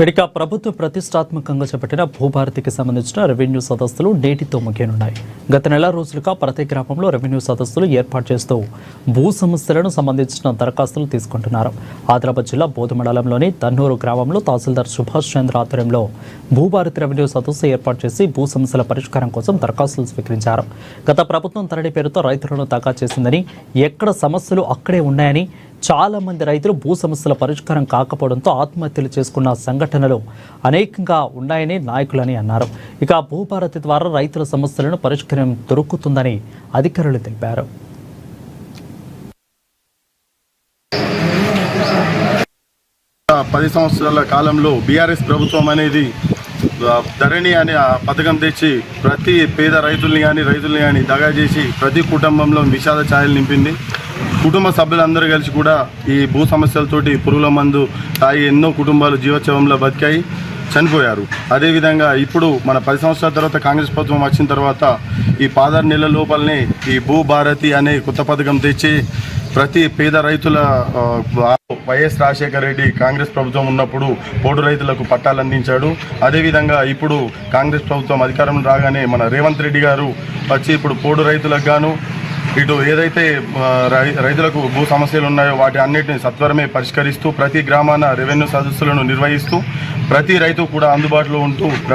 ఇక ప్రభుత్వం ప్రతిష్టాత్మకంగా చేపట్టిన భూభారతికి సంబంధించిన రెవెన్యూ సదస్సులు నేటితో ముగియనున్నాయి. గత నెల రోజులుగా ప్రతి గ్రామంలో రెవెన్యూ సదస్సులు ఏర్పాటు చేస్తూ భూ సమస్యలను సంబంధించిన దరఖాస్తులు తీసుకుంటున్నారు. ఆదిలాబాద్ జిల్లా బోధ మండలంలోని తన్నూరు గ్రామంలో తహసీల్దార్ సుభాష్ చంద్ర ఆధ్వర్యంలో భూభారతి రెవెన్యూ సదస్సు ఏర్పాటు చేసి భూ సమస్యల పరిష్కారం కోసం దరఖాస్తులు స్వీకరించారు. గత ప్రభుత్వం తరలి పేరుతో రైతులను తాకా చేసిందని, ఎక్కడ సమస్యలు అక్కడే ఉన్నాయని, చాలా మంది రైతులు భూ సమస్యల పరిష్కారం కాకపోవడంతో ఆత్మహత్యలు చేసుకున్న సంఘటనలు అనేకంగా ఉన్నాయని నాయకులని అన్నారు. ఇక భూభారతి ద్వారా రైతుల సమస్యలను పరిష్కారం దొరుకుతుందని అధికారులు తెలిపారు. పది సంవత్సరాల కాలంలో బీఆర్ఎస్ ప్రభుత్వం అనేది ధరణి అనే పథకం తెచ్చి ప్రతి పేద రైతుల్ని కానీ దగా చేసి ప్రతి కుటుంబంలో విషాద ఛాయలు నింపింది. కుటుంబ సభ్యులందరూ కలిసి కూడా ఈ భూ సమస్యలతోటి పురుగుల మందు తాగి ఎన్నో కుటుంబాలు జీవోత్సవంలో బతికాయి, చనిపోయారు. అదేవిధంగా ఇప్పుడు మన 10 సంవత్సరాల తర్వాత కాంగ్రెస్ ప్రభుత్వం వచ్చిన తర్వాత ఈ 16 నెలల లోపలనే ఈ భూభారతి అనే కొత్త పథకం తెచ్చి ప్రతి పేద రైతుల వైఎస్ రాజశేఖర రెడ్డి కాంగ్రెస్ ప్రభుత్వం ఉన్నప్పుడు పోడు రైతులకు పట్టాలు అందించాడు. అదేవిధంగా ఇప్పుడు కాంగ్రెస్ ప్రభుత్వం అధికారం రాగానే మన రేవంత్ రెడ్డి గారు వచ్చి ఇప్పుడు పోడు రైతులకు గాను ఇటు ఏదైతే రైతులకు భూ సమస్యలు ఉన్నాయో వాటి అన్నిటిని సత్వరమే పరిష్కరిస్తూ ప్రతి గ్రామాన రెవెన్యూ సదస్సులను నిర్వహిస్తూ ప్రతి రైతు కూడా అందుబాటులో ఉంటూ